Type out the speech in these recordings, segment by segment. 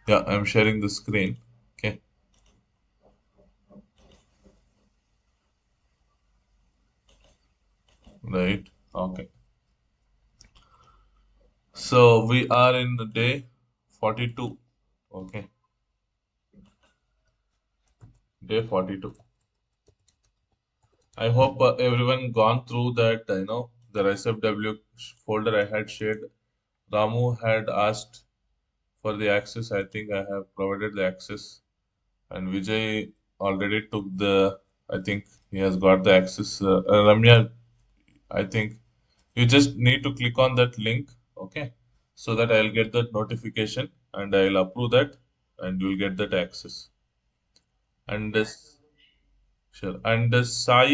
Yeah, I'm sharing the screen. Okay, right. Okay. So we are in the day 42. Okay, day 42. I hope everyone gone through that, the SFW folder I had shared. Ramu had asked for the access. I think I have provided the access, and Vijay already took the. I think he has got the access. Ramya, I think you just need to click on that link, okay, so that I'll get that notification and I'll approve that, and you'll get that access. And this, sure. And the Sai,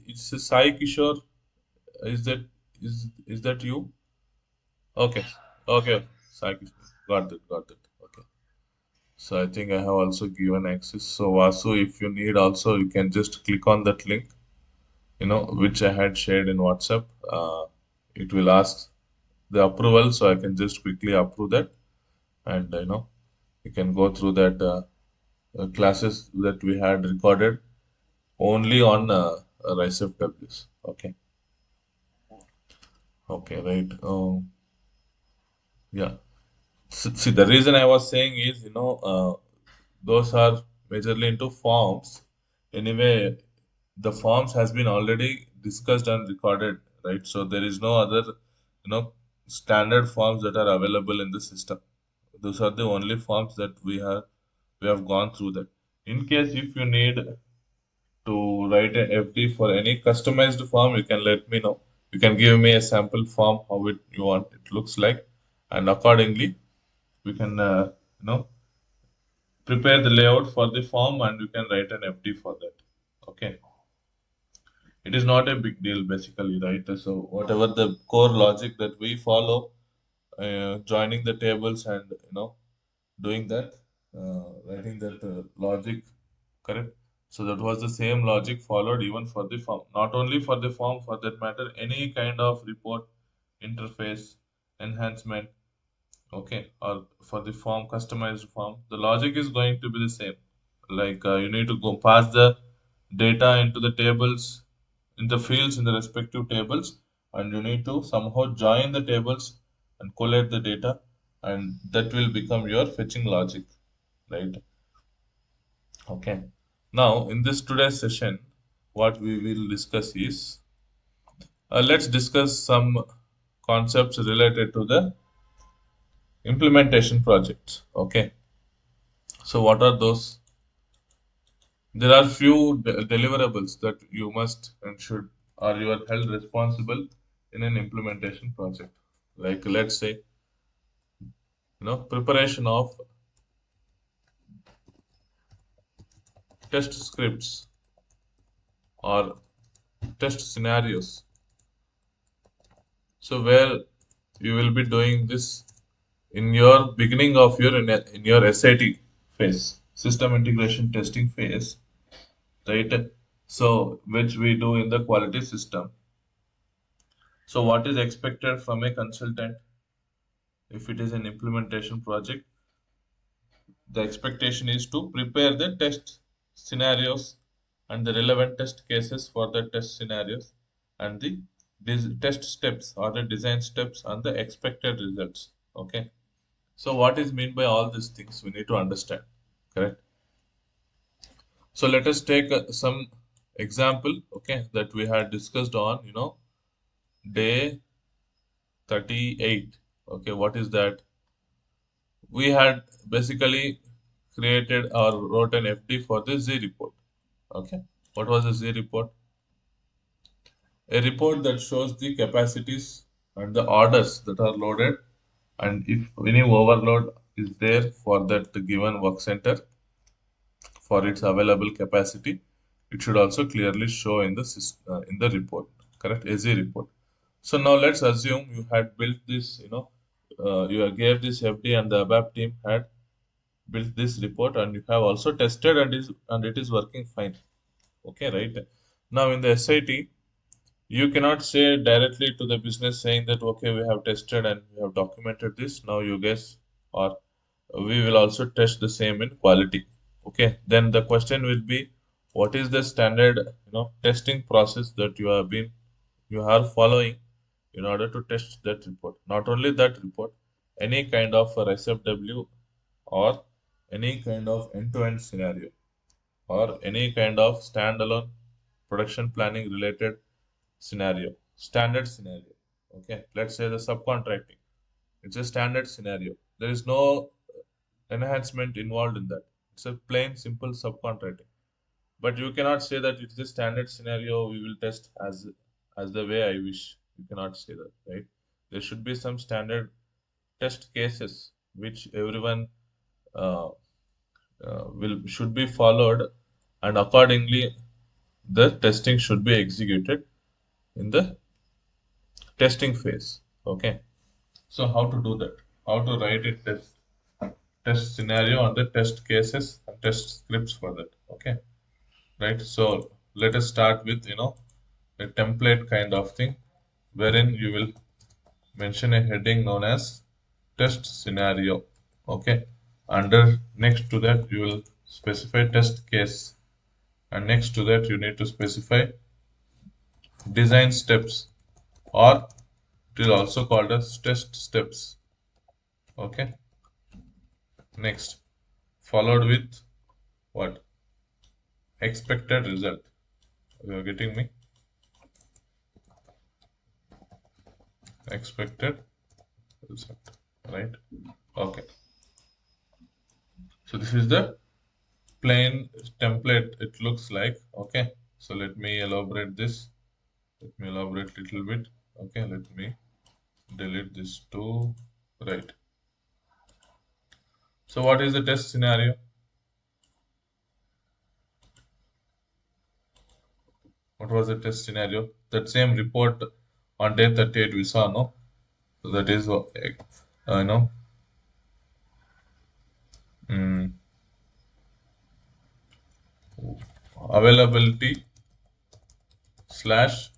it's a Sai Kishore. Is that is that you? Okay, okay. Sai Kishore. Got it, got it. Okay. So I think I have also given access. So Vasu, if you need also, you can just click on that link, which I had shared in WhatsApp. It will ask the approval, so I can just quickly approve that, and you can go through that classes that we had recorded only on RISEF Okay, okay, right. Yeah. See, the reason I was saying is, those are majorly into forms. Anyway, the forms has been already discussed and recorded, right? So there is no other, standard forms that are available in the system. Those are the only forms that we have gone through that. In case if you need to write an FD for any customized form, you can let me know. You can give me a sample form how it you want it looks like, and accordingly we can prepare the layout for the form and you can write an FD for that. Okay, it is not a big deal basically, right? So whatever the core logic that we follow, joining the tables and doing that, writing that logic, correct? So that was the same logic followed even for the form. Not only for the form, for that matter, any kind of report, interface, enhancement, okay, or for the form, customized form, the logic is going to be the same. Like you need to go pass the data into the tables, in the fields in the respective tables, and you need to somehow join the tables and collate the data, and that will become your fetching logic, right? Okay. Now, in this today's session, what we will discuss is let's discuss some concepts related to the implementation projects. Okay. So, what are those? There are few deliverables that you must and should, or you are held responsible in an implementation project. Like, let's say, preparation of test scripts or test scenarios. So, where you will be doing this in your beginning of your in your SIT phase, system integration testing phase, right? So, which we do in the quality system. So, what is expected from a consultant if it is an implementation project? The expectation is to prepare the test scenarios and the relevant test cases for the test scenarios and the test steps or the design steps and the expected results. Okay. So, what is meant by all these things? We need to understand. Correct. So let us take some example, okay, that we had discussed on, day 38. Okay, what is that? We had basically created or wrote an FD for the Z report. Okay, what was the Z report? A report that shows the capacities and the orders that are loaded, and if any overload is there for that given work center for its available capacity, it should also clearly show in the in the report, correct? AZ report. So now let's assume you had built this, you gave this FD and the ABAP team had built this report and you have also tested and it is working fine. Okay, right? Now in the SIT, you cannot say directly to the business saying that okay, we have tested and we have documented this. Now you guys or we will also test the same in quality. Okay, then the question will be, what is the standard, testing process that you are following in order to test that report? Not only that report, any kind of a SFW or any kind of end-to-end scenario or any kind of standalone production planning related scenario, standard scenario. Okay, let's say the subcontracting. It's a standard scenario. There is no enhancement involved in that. It's a plain, simple subcontracting. But you cannot say that it's the standard scenario we will test as the way I wish. You cannot say that, right? There should be some standard test cases which everyone uh, will should be followed, and accordingly the testing should be executed in the testing phase. Okay. So how to do that? How to write a test scenario and the test cases and test scripts for that. Okay. Right. So let us start with a template kind of thing wherein you will mention a heading known as test scenario. Okay. Under next to that you will specify test case, and next to that you need to specify design steps, or it is also called as test steps. Okay. Next, followed with what? Expected result. You are getting me? Expected result. Right? Okay. So this is the plain template it looks like. Okay. So let me elaborate this. Let me elaborate a little bit. Okay. Let me delete this too. Right. So what is the test scenario? What was the test scenario? That same report on day 38 we saw, no? So that is, you know, mm, availability slash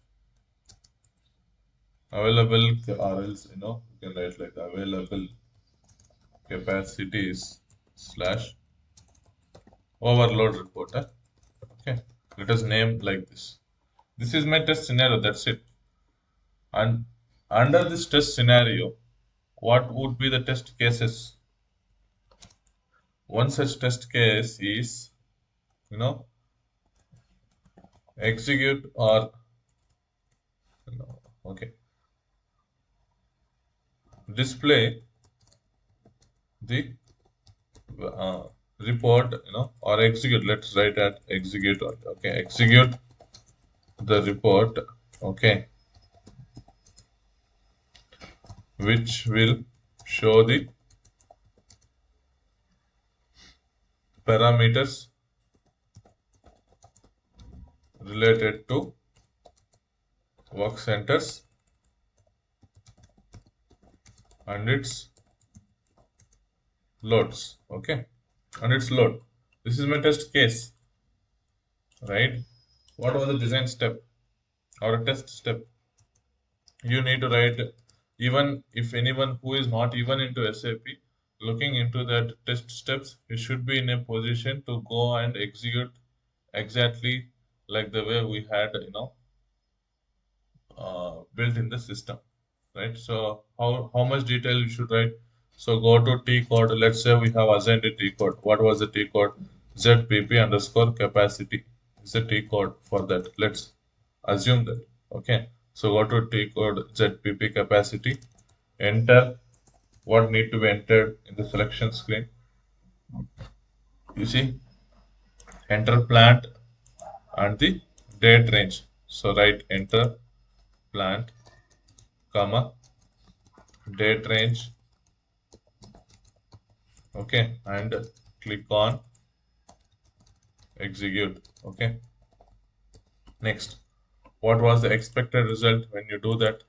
available, or else, you can write like available capacities slash overload report. Okay, let us name like this. This is my test scenario. That's it. And under this test scenario, what would be the test cases? One such test case is, you know, execute or, okay, display the uh, report, or execute. Let's write at execute. Okay, execute the report. Okay, which will show the parameters related to work centers and its loads. Okay, and its load. This is my test case, right? What was the design step or a test step? You need to write, even if anyone who is not even into SAP looking into that test steps, he should be in a position to go and execute exactly like the way we had, built in the system, right? So how much detail you should write? So go to T code. Let's say we have assigned a T code. What was the T code? ZPP underscore capacity is the T code for that. Let's assume that. Okay. So go to T code ZPP capacity. Enter what need to be entered in the selection screen. You see, enter plant and the date range. So write enter plant, comma, date range. Okay, and click on execute. Okay, next, what was the expected result when you do that?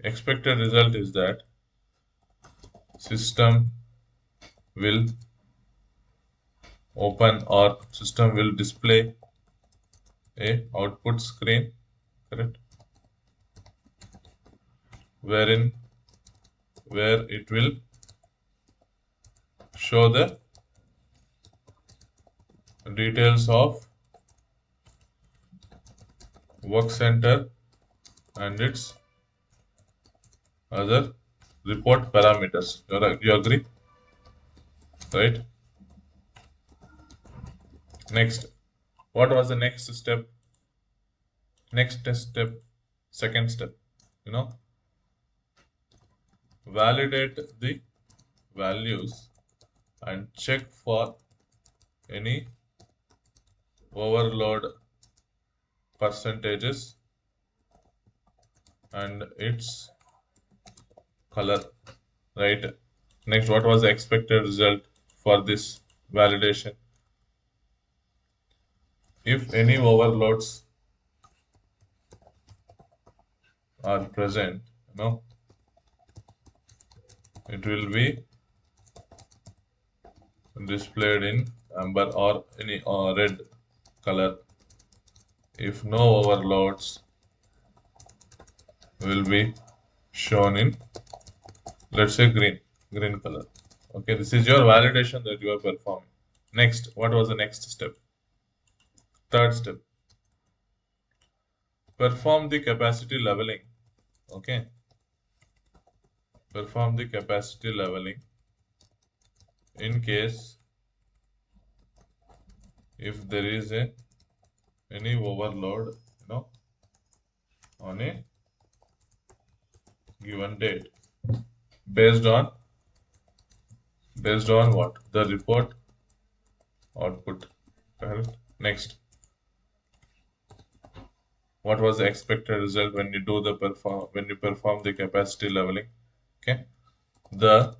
Expected result is that system will open, or system will display a output screen, correct, wherein where it will show the details of work center and its other report parameters. You agree? Right? Next, what was the next step? Next test step, second step, you know, validate the values and check for any overload percentages and its color, right? Next, what was the expected result for this validation? If any overloads are present, it will be displayed in amber or any red color. If no overloads, will be shown in, let's say, green color. Okay, this is your validation that you are performing. Next, what was the next step? Third step, perform the capacity leveling. Okay, perform the capacity leveling in case if there is any overload, on a given date based on what the report output. Correct. Next, what was the expected result when you do the perform the capacity leveling? Okay, the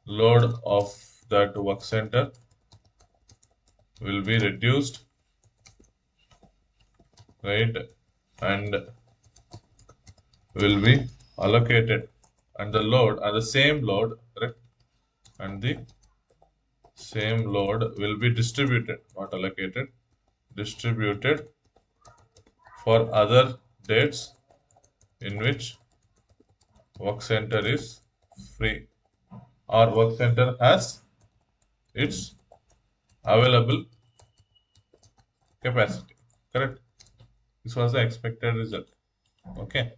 load of that work center will be reduced, right, and will be allocated, and the load and the same load, correct, and the same load will be distributed, not allocated, distributed for other dates in which work center is free or work center has its available capacity. Correct. This was the expected result. Okay.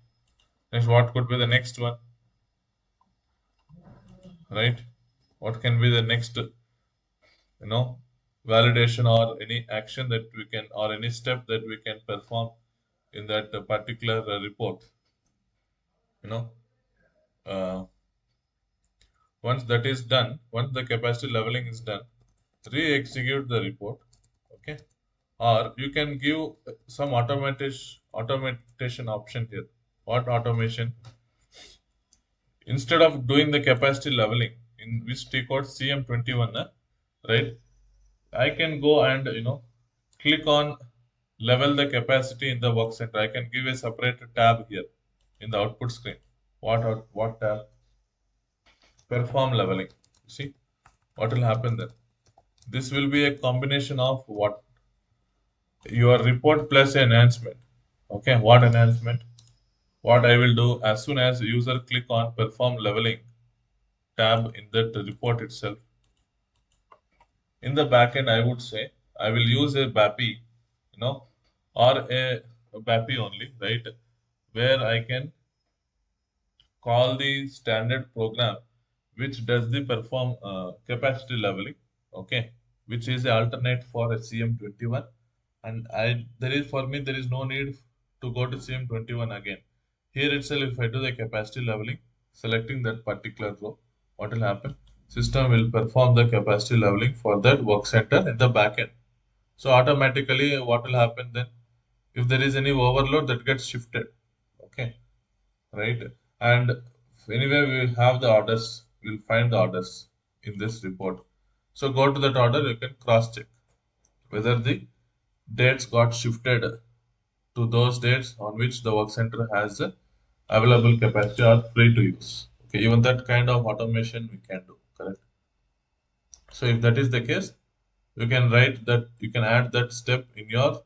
Next, what could be the next one? Right? What can be the next, validation or any action that we can, or any step that we can perform in that particular report? You know, uh, once that is done, once the capacity leveling is done, re-execute the report. Okay, or you can give some automation option here. What automation? Instead of doing the capacity leveling in which T code CM21, right? I can go and click on level the capacity in the work center. I can give a separate tab here in the output screen. What tab? Perform leveling. See what will happen then? This will be a combination of what your report plus enhancement. Okay, what enhancement? What I will do as soon as user click on perform leveling tab in that report itself. In the backend, I would say I will use a BAPI, or a BAPI only, right? Where I can call the standard program which does the perform capacity leveling, okay, which is the alternate for a CM21. And there is no need to go to CM21 again. Here itself, if I do the capacity leveling, selecting that particular row, what will happen? System will perform the capacity leveling for that work center in the backend. So automatically, what will happen then? If there is any overload, that gets shifted. Okay, right? And anyway, we will have the orders. We'll find the orders in this report. So go to that order. You can cross check whether the dates got shifted to those dates on which the work center has the available capacity or free to use. Okay, even that kind of automation we can do. Correct. So if that is the case, you can write that, you can add that step in your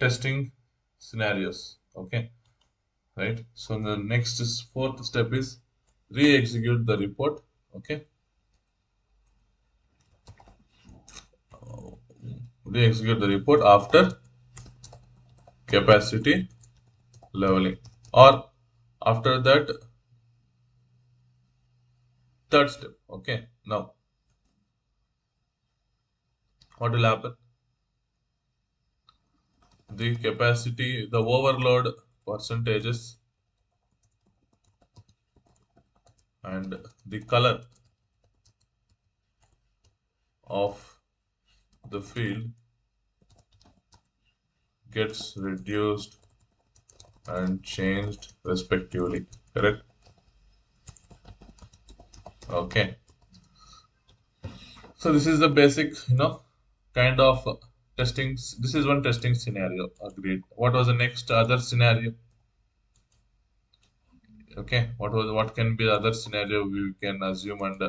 testing scenarios. Okay, right? So the next is fourth step is re-execute the report. Okay, We execute the report after capacity leveling, or after that third step. Okay, now what will happen? The capacity, the overload percentages, and the color of the field gets reduced and changed respectively. Correct? Okay. So this is the basic, kind of testing. This is one testing scenario. Agreed. What was the next other scenario? Okay. What can be the other scenario we can assume and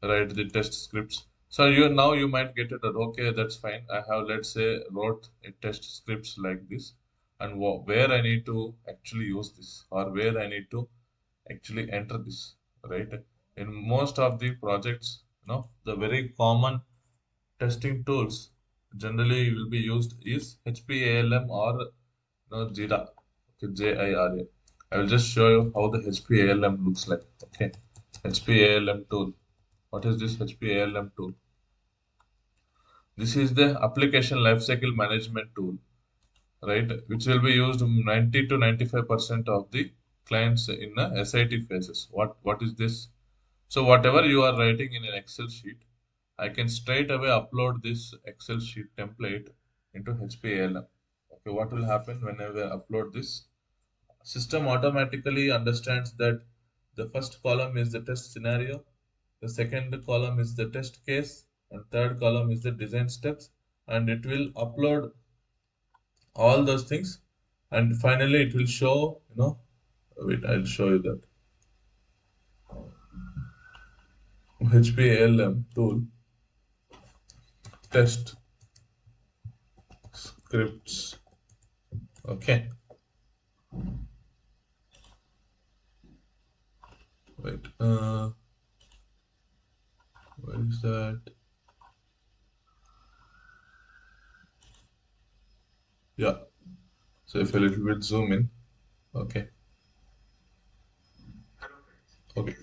write the test scripts. So you might get it that okay, that's fine. I have, let's say, wrote a test scripts like this, and where I need to actually use this, or where I need to actually enter this, right? In most of the projects, the very common testing tools generally will be used is HPALM or Jira. Okay, JIRA. I will just show you how the HPALM looks like. Okay, HPALM tool. What is this HPALM tool? This is the application lifecycle management tool, right? Which will be used 90 to 95% of the clients in the SIT phases. What is this? So whatever you are writing in an Excel sheet, I can straight away upload this Excel sheet template into HPALM. Okay, what will happen whenever I upload this? System automatically understands that the first column is the test scenario, the second column is the test case, and third column is the design steps, and it will upload all those things, and finally it will show, wait, I'll show you that HPALM tool test scripts. Okay, wait, where is that? Yeah, so if a little bit zoom in, okay, okay,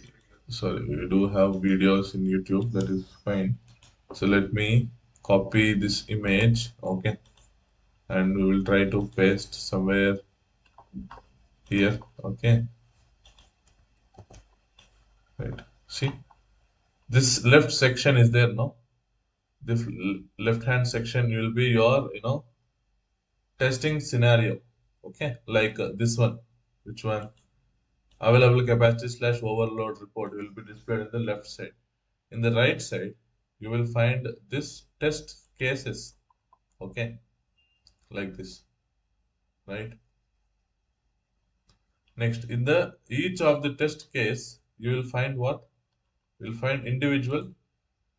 sorry, we do have videos in YouTube, that is fine. So let me copy this image, okay, and we will try to paste somewhere here, okay, right. See, this left section is there, no? The left hand section will be your, testing scenario, okay, like this one. Which one? Available capacity slash overload report will be displayed in the left side. In the right side, you will find this test cases, okay, like this, right? Next, in the each of the test case, you will find what? You will find individual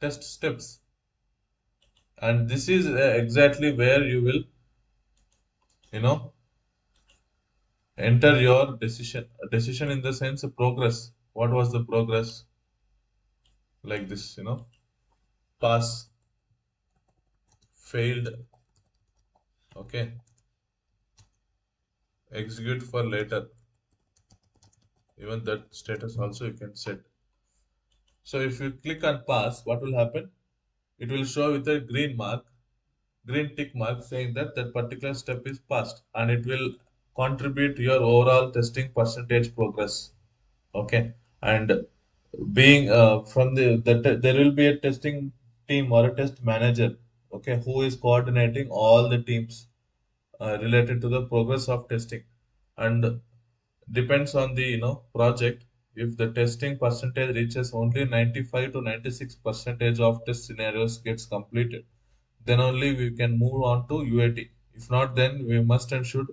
test steps, and this is exactly where you will, you know, enter your decision. Decision in the sense of progress. What was the progress? Like this, pass, failed, okay, execute for later. Even that status also you can set. So if you click on pass, what will happen? It will show with a green mark, green tick mark saying that that particular step is passed, and it will contribute to your overall testing percentage progress. Okay, and being from there will be a testing team or a test manager. Okay, who is coordinating all the teams related to the progress of testing, and depends on the project. If the testing percentage reaches only 95 to 96 percentage of test scenarios gets completed, then only we can move on to UAT. If not, then we must and should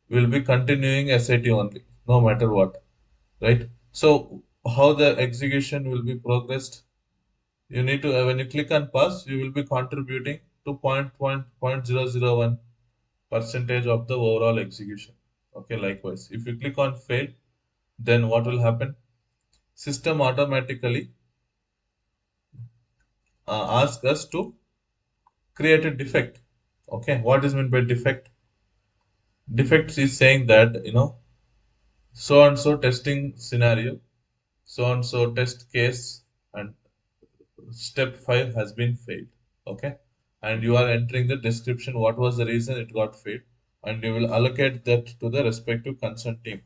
will be continuing SAT only, no matter what, right? So how the execution will be progressed? You need to when you click on pass, you will be contributing to point 0.001 percentage of the overall execution. Okay, likewise, if you click on fail, then what will happen? System automatically ask us to create a defect. Okay, what is meant by defect? Defects is saying that so and so testing scenario, so and so test case, and step 5 has been failed. Okay, and you are entering the description what was the reason it got failed, and you will allocate that to the respective concern team.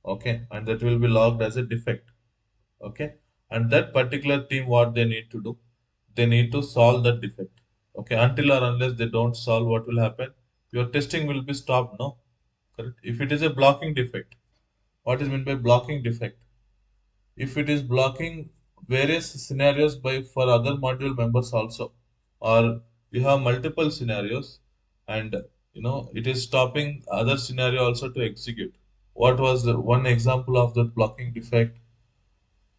Okay, and that will be logged as a defect. Okay, and that particular team what they need to do, they need to solve that defect. Okay, until or unless they don't solve, what will happen? Your testing will be stopped. No, correct. If it is a blocking defect, what is meant by blocking defect? If it is blocking various scenarios by for other module members also, or you have multiple scenarios, and it is stopping other scenario also to execute. What was the one example of that blocking defect?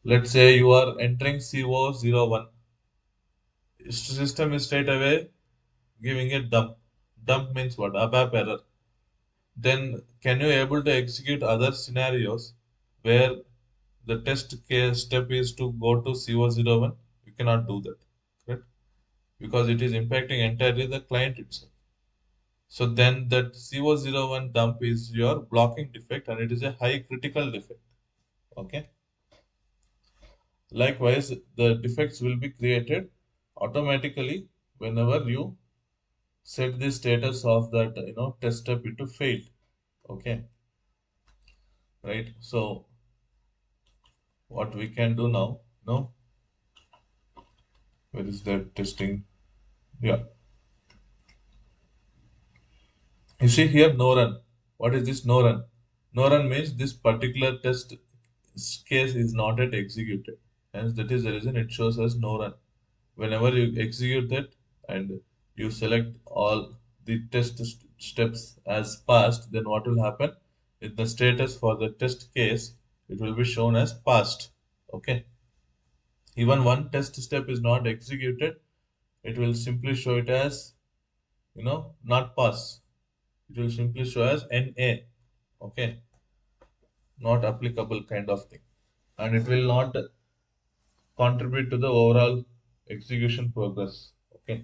Let's say you are entering CO01, system is straight away giving a dump. Dump means what? ABAP error. Then can you able to execute other scenarios where the test case step is to go to CO01? You cannot do that, correct? Because it is impacting entirely the client itself. So then that CO01 dump is your blocking defect and it is a high critical defect. Okay. Likewise, the defects will be created automatically whenever you set the status of that test step into failed. Okay, right? So what we can do now? No, where is that testing? Yeah, you see here no run. What is this no run? No run means this particular test case is not yet executed. Hence, that is the reason it shows as no run. Whenever you execute that and you select all the steps as passed, then what will happen? In the status for the test case, it will be shown as passed. Okay. Even one test step is not executed, it will simply show it as not pass. It will simply show as NA. Okay, not applicable kind of thing, and it will not contribute to the overall execution progress. Okay,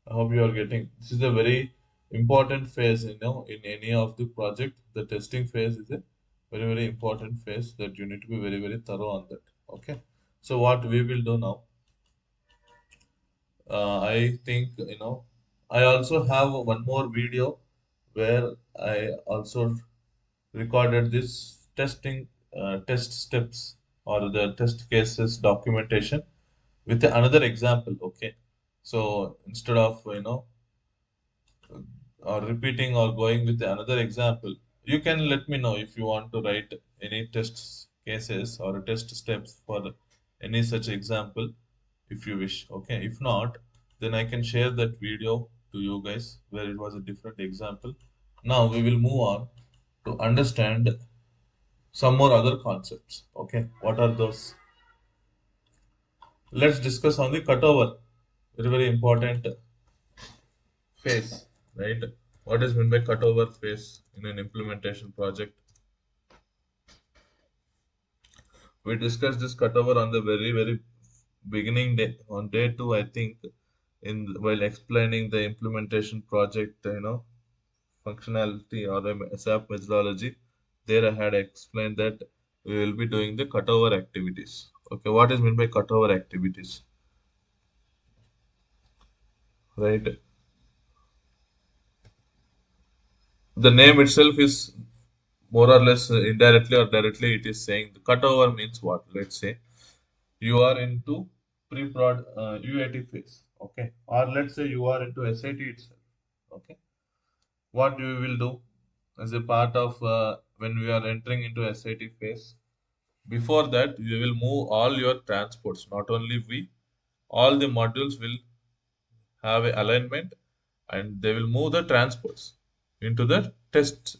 I hope you are getting. This is a very important phase, in any of the project. The testing phase is a very very important phase that you need to be very very thorough on that. Okay, so what we will do now, I think I also have one more video where I also recorded this testing test steps or the test cases documentation with another example. Okay, so instead of or repeating or going with another example, you can let me know if you want to write any test cases or test steps for any such example if you wish. Okay, if not, then I can share that video to you guys where it was a different example. Now we will move on to understand some more other concepts. Okay, what are those? Let's discuss on the cutover. Very, very important phase, right? What is meant by cutover phase in an implementation project? We discussed this cutover on the very, very beginning day, on day two, I think, in while explaining the implementation project, functionality or the SAP methodology. There I had explained that we will be doing the cutover activities. Okay, what is meant by cutover activities? Right. The name itself is more or less indirectly or directly it is saying the cutover means what? Let's say you are into pre-prod UAT phase, okay, or let's say you are into SAT itself, okay. What you will do as a part of when we are entering into SAT phase, before that you will move all your transports. Not only we, all the modules will have a alignment and they will move the transports into the test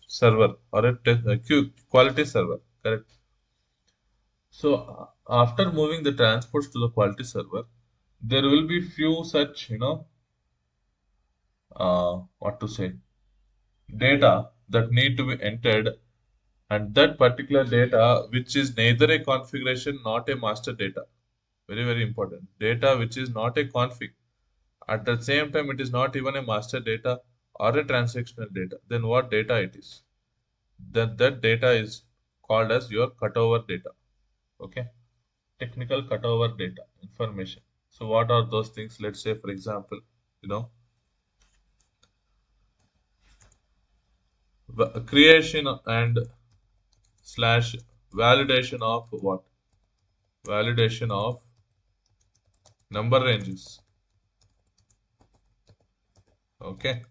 server or a quality server, correct? So after moving the transports to the quality server, there will be few such what to say, data that need to be entered, and that particular data which is neither a configuration not a master data. Very, very important. Data which is not a config. At the same time, it is not even a master data or a transactional data. Then what data it is? That data is called as your cutover data. Okay. Technical cutover data information. So what are those things? Let's say, for example, you know, creation and slash validation of what? Validation of number ranges. Okay.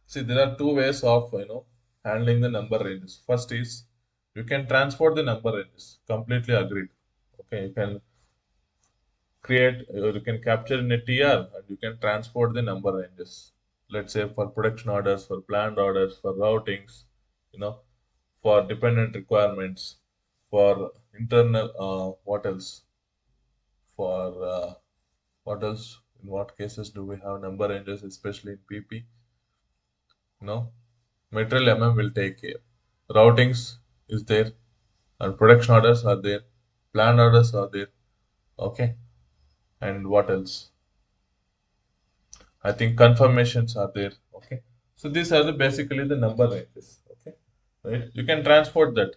See, there are two ways of handling the number ranges. First is you can transport the number ranges. Completely agreed. Okay, you can create, you can capture in a TR and you can transport the number ranges. Let's say for production orders, for planned orders, for routings, you know, for dependent requirements, for internal, what else? For what else? In what cases do we have number ranges, especially in PP? No, material will take care. Routings is there, and production orders are there, plan orders are there. Okay, and what else? I think confirmations are there. Okay, so these are the basically the number ranges. Okay, right? You can transport that,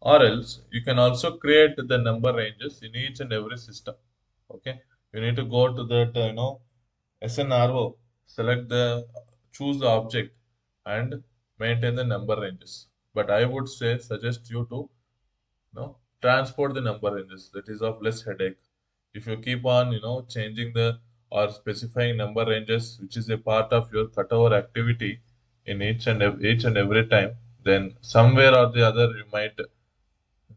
or else you can also create the number ranges in each and every system. Okay, you need to go to that SNRO, select the choose the object and maintain the number ranges. But I would say suggest you to transport the number ranges. That is of less headache. If you keep on changing the or specifying number ranges, which is a part of your cutover activity in each and every time, then somewhere or the other you might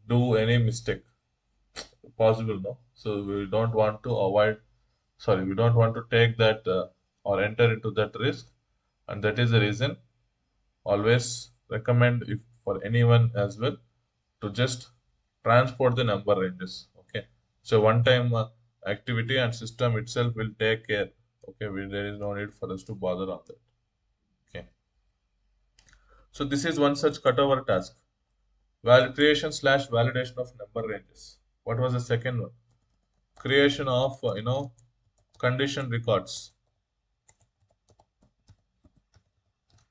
do any mistake possible. No, so we don't want to avoid. Sorry, we don't want to take that or enter into that risk, and that is the reason always recommend if for anyone as well to just transport the number ranges. Okay, so one time activity and system itself will take care. Okay, there is no need for us to bother on that. Okay, so this is one such cutover task. Creation slash validation of number ranges. What was the second one? Creation of condition records.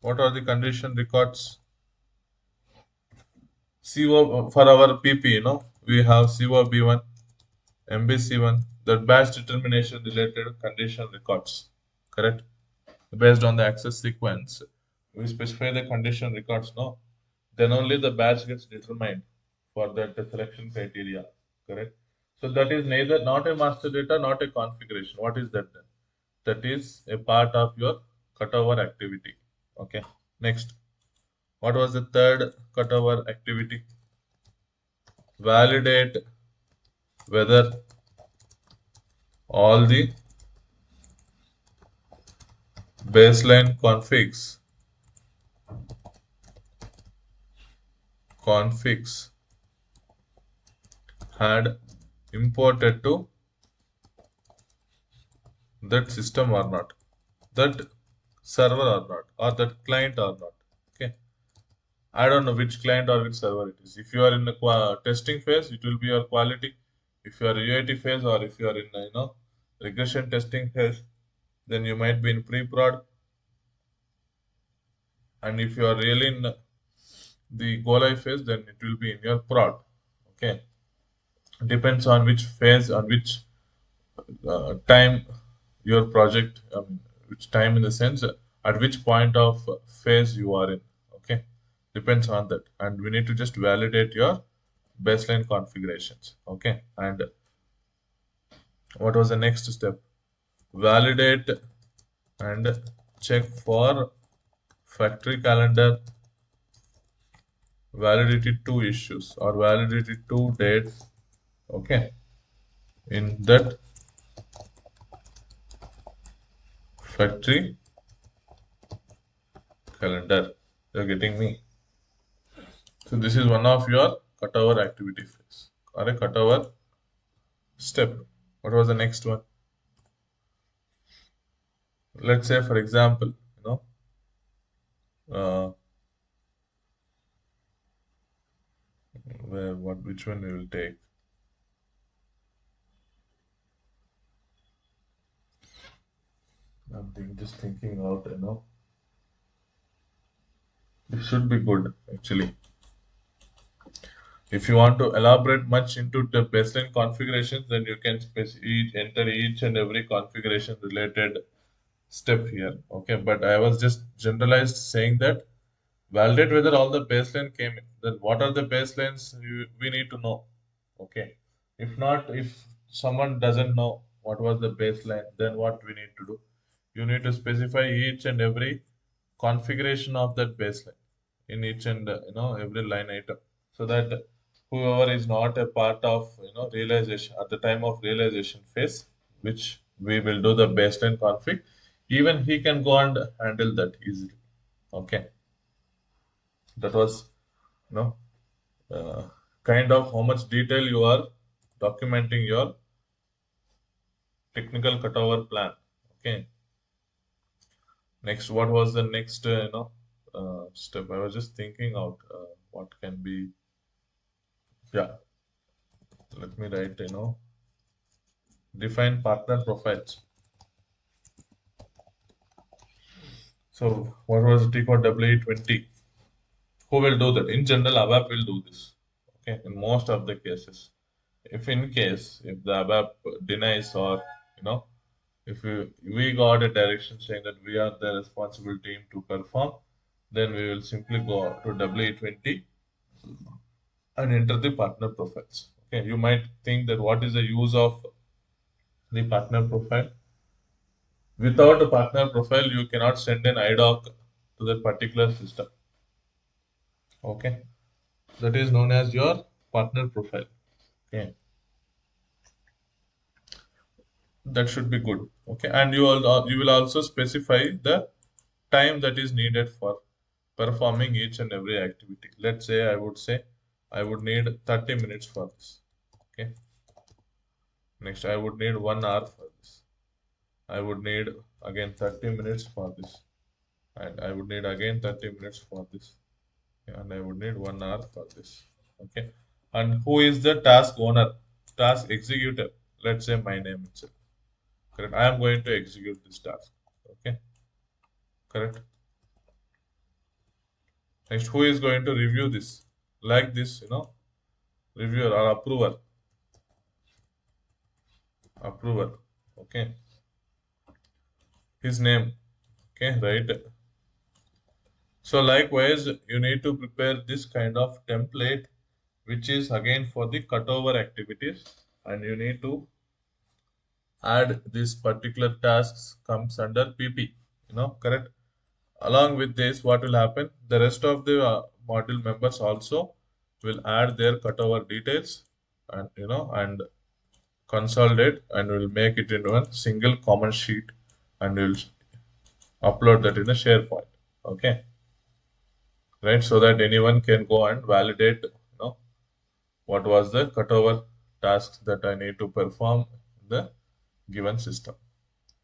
What are the condition records? CO for our PP, we have COB1, MBC1, the batch determination related condition records. Correct? Based on the access sequence, we specify the condition records, no? Then only the batch gets determined for that selection criteria. Correct? So that is neither not a master data, not a configuration. What is that then? That is a part of your cutover activity. Okay. Next, what was the third cutover activity? Validate whether all the baseline configs had imported to that system or not, that server or not, or that client or not. Okay, I don't know which client or which server it is. If you are in the testing phase, it will be your quality. If you are UAT phase or if you are in regression testing phase, then you might be in pre-prod. And if you are really in the go live phase, then it will be in your prod. Okay, depends on which phase on which time your project, which time in the sense at which point of phase you are in. Okay, depends on that, and we need to just validate your baseline configurations. Okay, and what was the next step? Validate and check for factory calendar validity 2 issues or validity 2 dates. Okay, in that factory calendar, you're getting me. So this is one of your cutover activity phase or a cutover step. What was the next one? Let's say, for example, uh, which one we will take? just thinking out, it should be good actually. If you want to elaborate much into the baseline configurations, then you can enter each and every configuration related step here. Okay, but I was just generalized saying that validate whether all the baseline came in. Then what are the baselines we need to know? Okay. If not, if someone doesn't know what was the baseline, then what we need to do? You need to specify each and every configuration of that baseline in each and every line item, so that whoever is not a part of realization at the time of realization phase, which we will do the baseline config, even he can go and handle that easily. Okay, that was you know uh, kind of how much detail you are documenting your technical cutover plan. Okay. Next, what was the next step? I was just thinking out what can be. Yeah, let me write. Define partner profiles. So what was T for WE20? Who will do that? In general, ABAP will do this. Okay, in most of the cases. If in case if the ABAP denies, or you know if we got a direction saying that we are the responsible team to perform, then we will simply go to WE20 and enter the partner profiles. Okay, you might think that what is the use of the partner profile? Without a partner profile, you cannot send an IDOC to that particular system. Okay, that is known as your partner profile. Okay, that should be good. Okay, and you will also specify the time that is needed for performing each and every activity. Let's say I would need 30 minutes for this. Okay, next I would need 1 hour for this. I would need again 30 minutes for this, and I would need again 30 minutes for this, and I would need 1 hour for this. Okay, and who is the task owner, task executor? Let's say my name itself. Correct. I am going to execute this task. Okay, correct. Next, who is going to review this? Like this, reviewer or approver. Okay, his name. Okay, right. So likewise, you need to prepare this kind of template, which is again for the cutover activities, and you need to add this particular tasks comes under PP. Correct. Along with this, what will happen? The rest of the module members also will add their cutover details, and and consolidate, and will make it into one single common sheet, and will upload that in the SharePoint. Okay, right? So that anyone can go and validate, what was the cutover tasks that I need to perform in the given system.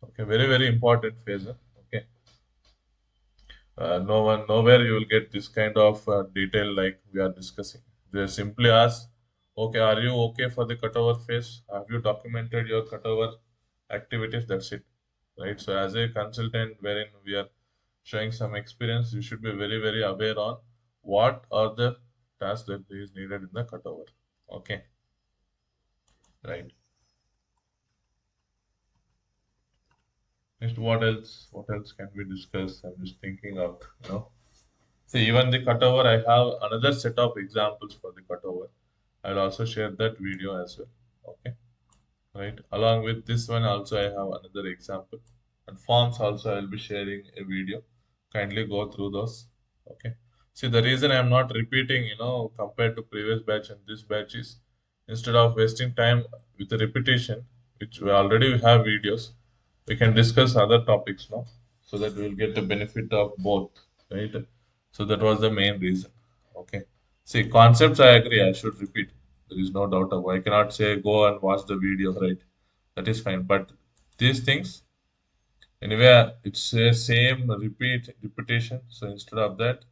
Okay, very very important phase. Okay, nowhere you will get this kind of detail like we are discussing. They simply ask, okay, are you okay for the cutover phase? Have you documented your cutover activities? That's it, right? So as a consultant, wherein we are showing some experience, you should be very very aware on what are the tasks that is needed in the cutover. Okay, right. Next, what else? What else can we discuss? I'm just thinking of, See, even the cutover, I have another set of examples for the cutover. I'll also share that video as well. Okay, right. Along with this one, also I have another example. And forms also, I'll be sharing a video. Kindly go through those. Okay. See, the reason I'm not repeating, compared to previous batch and this batch is, instead of wasting time with the repetition, which we already have videos, we can discuss other topics now, so that we'll get the benefit of both, right? So that was the main reason. Okay. See, concepts I agree, I should repeat. There is no doubt about it. I cannot say go and watch the video, right? That is fine. But these things, anyway, it's a same repetition. So instead of that,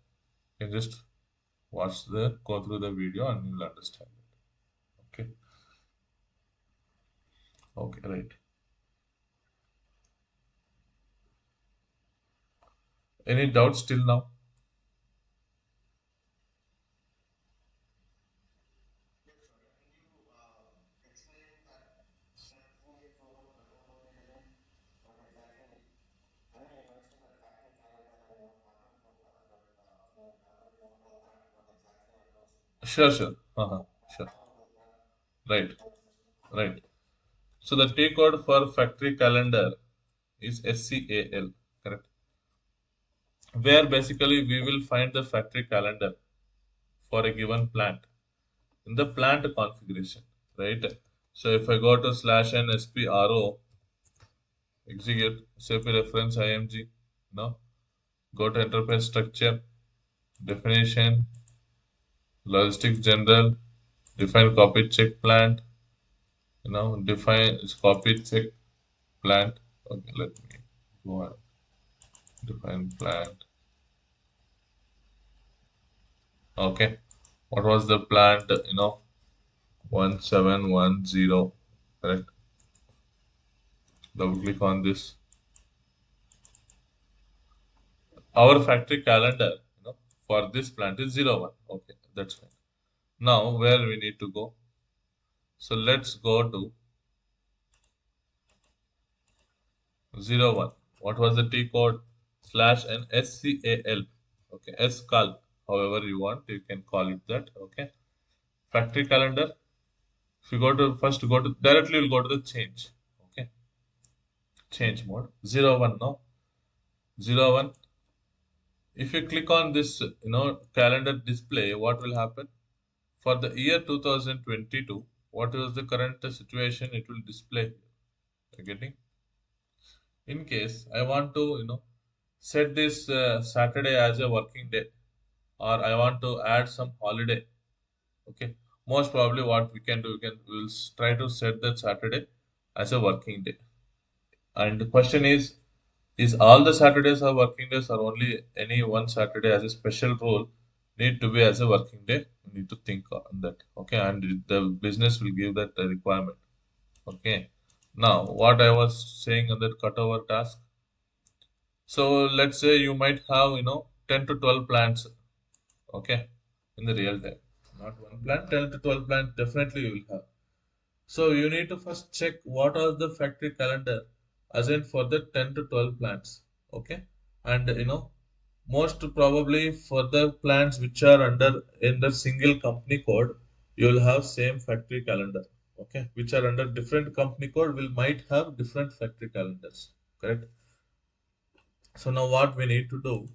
you can just go through the video and you'll understand it. Okay. Okay, right. Any doubts till now? Sure, sure. Sure. Right, right. So the T code for factory calendar is SCAL, correct? Where basically we will find the factory calendar for a given plant in the plant configuration, right? So if I go to slash n spro execute SAP reference IMG, no, go to enterprise structure, definition, logistics general, define copy check plant, define copy check plant. Okay, let me go on. Define plant. Okay. What was the plant? 1710. Correct. Double click on this. Our factory calendar, for this plant is 01. Okay, that's fine. Now, where we need to go? So let's go to 01. What was the T code? Slash and SCAL. Okay, SCAL. However you want, you can call it that. Okay. Factory calendar. If you go to first go to directly you'll go to the change. Okay. Change mode. 01 now. 01. If you click on this, calendar display, what will happen? For the year 2022, what is the current situation it will display? You're getting? In case I want to, set this Saturday as a working day, or I want to add some holiday. Okay. Most probably, what we can do, we'll try to set that Saturday as a working day. And the question is all the Saturdays are working days or only any one Saturday as a special rule need to be as a working day? You need to think on that. Okay, and the business will give that requirement. Okay. Now, what I was saying on that cutover task. So let's say you might have 10 to 12 plants. Okay, in the real time, not one plant, 10 to 12 plants definitely you will have. So you need to first check what are the factory calendar assigned for the 10 to 12 plants. Okay. And most probably for the plants which are under in the single company code, you will have same factory calendar. Okay. Which are under different company code will might have different factory calendars. Correct. So now what we need to do,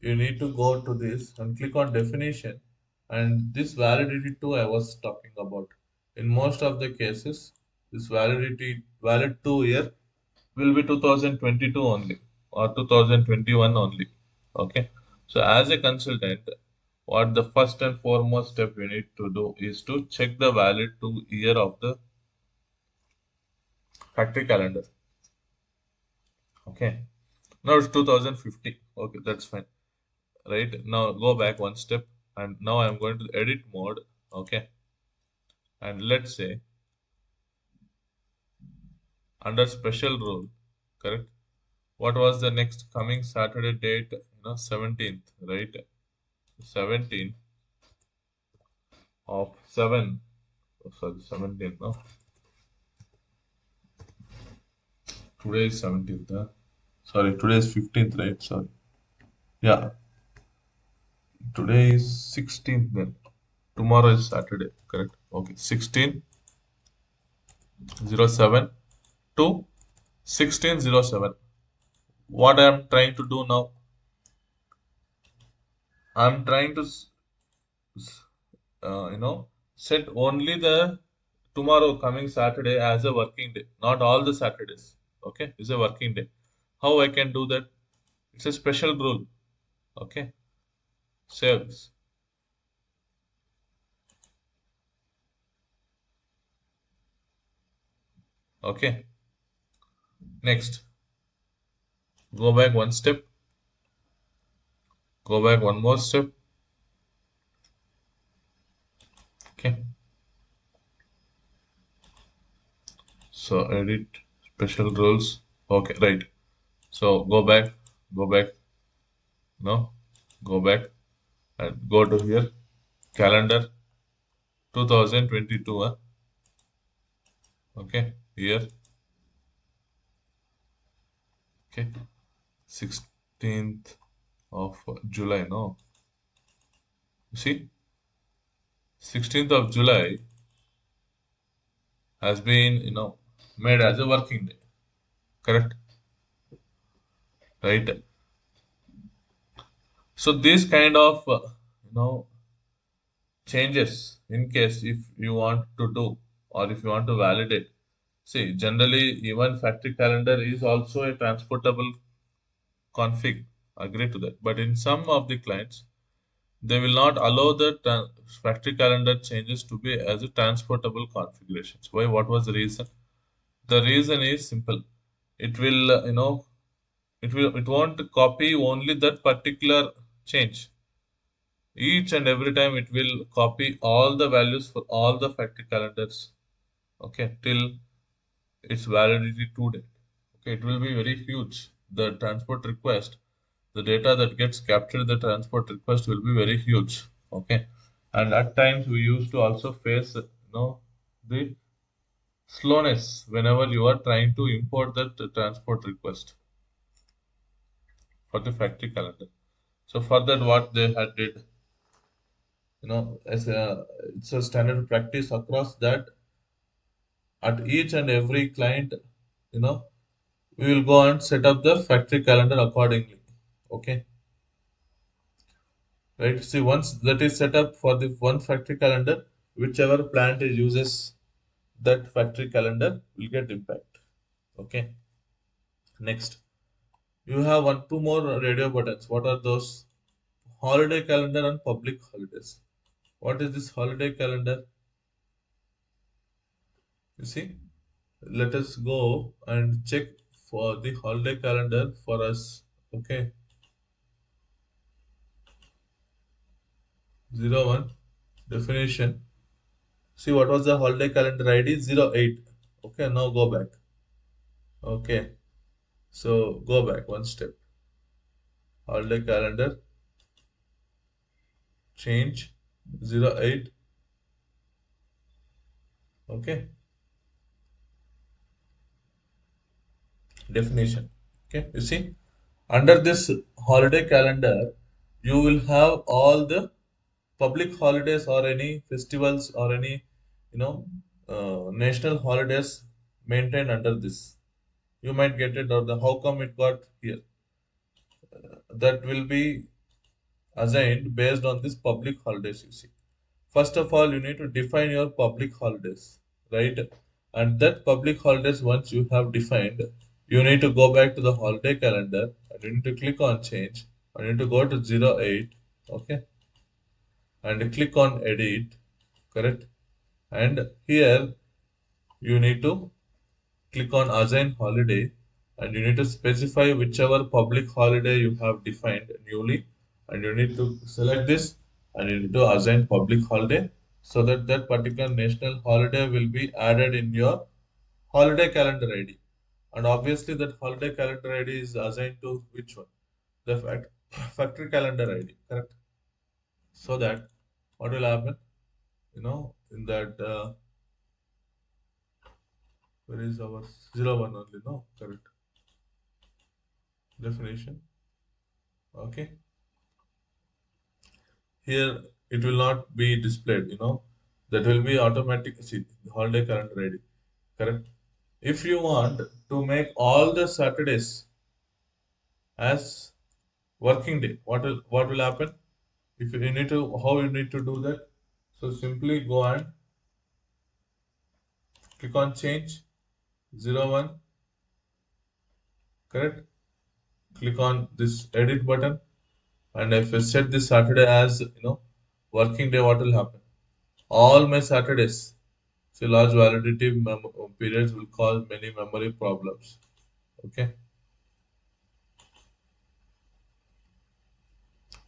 you need to go to this and click on definition and this validity too I was talking about. In most of the cases, this validity valid 2 year will be 2022 only or 2021 only. Okay. So as a consultant, what the first and foremost step you need to do is to check the valid 2 year of the factory calendar. Okay. Now it's 2050. Okay, that's fine. Right, now go back one step and now I'm going to edit mode. Okay, and let's say under special rule, correct, what was the next coming Saturday date? 17th, right? 17th of 7, oh, sorry, 17th, no, today is 17th, sorry, today is 15th, right? Sorry, yeah, today is 16th, then tomorrow is Saturday, correct? Okay, 16/07 to 16/07. What I am trying to do now, I'm trying to s- set only the tomorrow coming Saturday as a working day, not all the Saturdays. Okay, it's a working day. How I can do that? It's a special rule. Okay, saves. Okay, next, go back one step, go back one more step. Okay, so edit special rules. Okay, right. So go back, go back. No, go back and go to here, calendar 2022. Okay, here, okay, 16th of July. No, you see, 16th of July has been, made as a working day. Correct, right? So these kind of, changes in case if you want to do or if you want to validate. See, generally, even factory calendar is also a transportable config. Agree to that. But in some of the clients, they will not allow the factory calendar changes to be as a transportable configurations. Why? What was the reason? The reason is simple. It will, it won't copy only that particular change. Each and every time it will copy all the values for all the factory calendars. Okay, till its validity to date. Okay, it will be very huge. The transport request, the data that gets captured in the transport request will be very huge. Okay, and at times we used to also face, the slowness whenever you are trying to import that transport request for the factory calendar. So for that, what they had did, as a it's a standard practice across that at each and every client, you know, we will go and set up the factory calendar accordingly. Okay, right? See, once that is set up for the one factory calendar, whichever plant is uses that factory calendar will get impact. Okay, next you have one two more radio buttons. What are those? Holiday calendar and public holidays. What is this holiday calendar? You see, let us go and check for the holiday calendar for us. Okay, 01 definition. See what was the holiday calendar ID? 08. Okay, now go back. Okay, so go back one step. Holiday calendar, change 08. Okay, definition. Okay, you see, under this holiday calendar, you will have all the public holidays or any festivals or any, you know, national holidays maintained under this. You might get it or the how come it got here. That will be assigned based on this public holidays you see. First of all, you need to define your public holidays, right? And that public holidays, once you have defined, you need to go back to the holiday calendar and you need to click on change and you need to go to 08, okay, and click on edit, correct? And here you need to click on assign holiday and you need to specify whichever public holiday you have defined newly and you need to select this and you need to assign public holiday so that that particular national holiday will be added in your holiday calendar ID. And obviously that holiday calendar ID is assigned to which one? The factory calendar ID, correct? So that what will happen? In that where is our 01 only? No, correct definition. Okay, here it will not be displayed, that will be automatic. See, holiday calendar ID, correct? If you want to make all the Saturdays as working day, what will happen? If you need to, how you need to do that? So simply go and click on change 01, correct? Click on this edit button and if you set this Saturday as working day, what will happen? All my Saturdays. So large validity periods will cause many memory problems. Okay.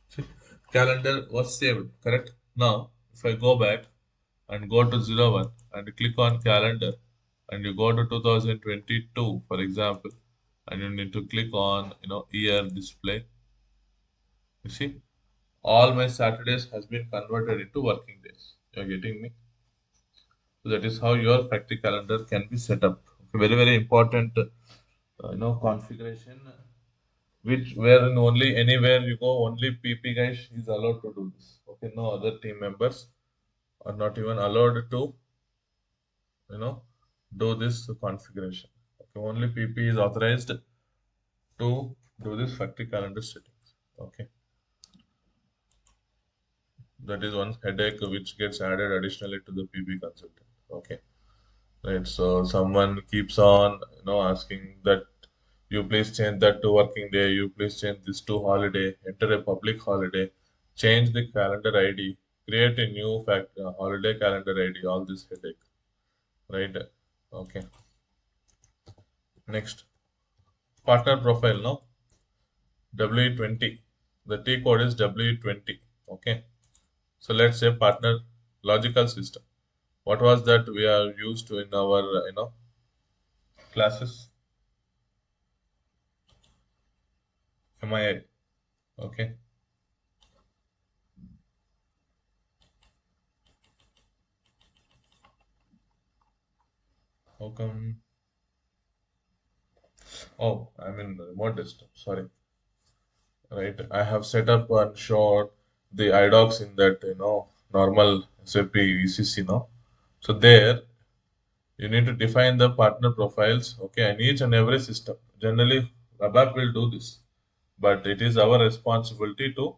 See, calendar was saved, correct? Now, if I go back and go to 01 and click on calendar and you go to 2022, for example, and you need to click on, year display. You see, all my Saturdays has been converted into working days. You're getting me? So that is how your factory calendar can be set up. Okay, very very important, configuration. Which wherein only anywhere you go, only PP guys is allowed to do this. Okay, no other team members are not even allowed to, you know, do this configuration. Okay, only PP is authorized to do this factory calendar settings. Okay, that is one headache which gets added additionally to the PP consultant. Okay, right. So someone keeps on, asking that you please change that to working day, you please change this to holiday, enter a public holiday, change the calendar ID, create a new holiday calendar ID, all this headache, right? Okay. Next, partner profile, no? W20. The T code is W20. Okay. So let's say partner logical system. What was that we are used to in our, classes? MII. Okay. How come? Oh, I'm in remote desktop. Sorry. Right. I have set up and showed the idocs in that, normal SAP ECC, no? So there you need to define the partner profiles, okay, and each and every system. Generally, ABAP will do this, but it is our responsibility to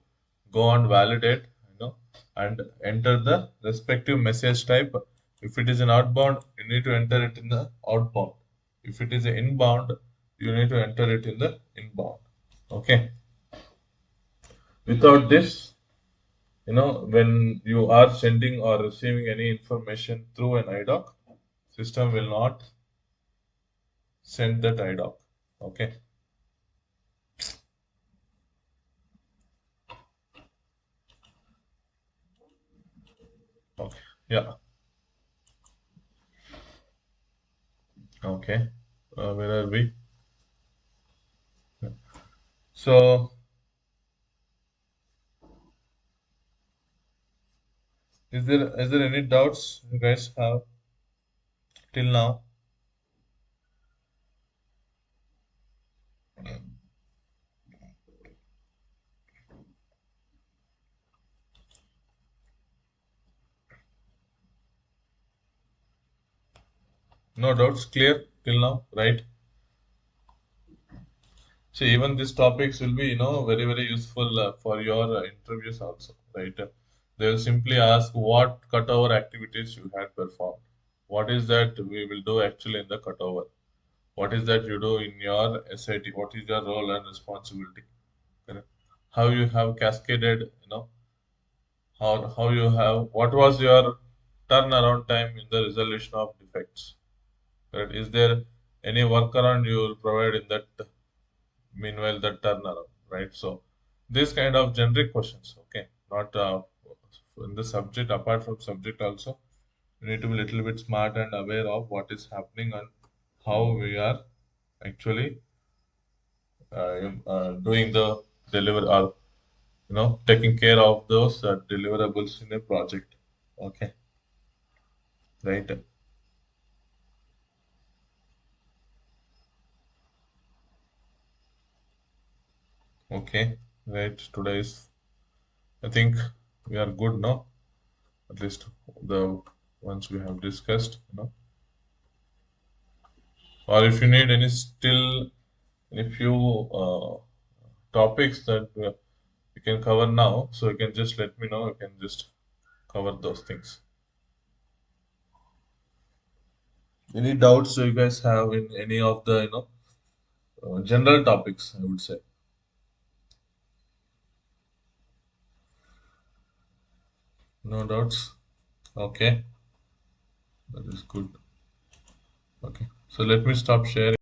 go and validate, and enter the respective message type. If it is an outbound, you need to enter it in the outbound. If it is an inbound, you need to enter it in the inbound. Okay. Without this, when you are sending or receiving any information through an IDOC, system will not send that IDOC. Okay. Okay. Yeah. Okay. Where are we? So, is there any doubts you guys have till now? No doubts. Clear till now, right? So even these topics will be, very very useful for your interviews also, right? They will simply ask what cutover activities you had performed. What is that we will do actually in the cutover? What is that you do in your SIT? What is your role and responsibility? Correct? How you have cascaded, how you have, what was your turnaround time in the resolution of defects? Correct? Is there any workaround you will provide in that meanwhile that turnaround, right? So this kind of generic questions, okay, not in the subject. Apart from subject also, you need to be a little bit smart and aware of what is happening and how we are actually doing the deliver or taking care of those deliverables in a project. Okay, right. Okay, right. Today is, I think, we are good now. At least the ones we have discussed, or if you need any still any few topics that we can cover now, so you can just let me know. You can just cover those things. Any doubts you guys have in any of the general topics? I would say no doubts. Okay, that is good. Okay, so let me stop sharing.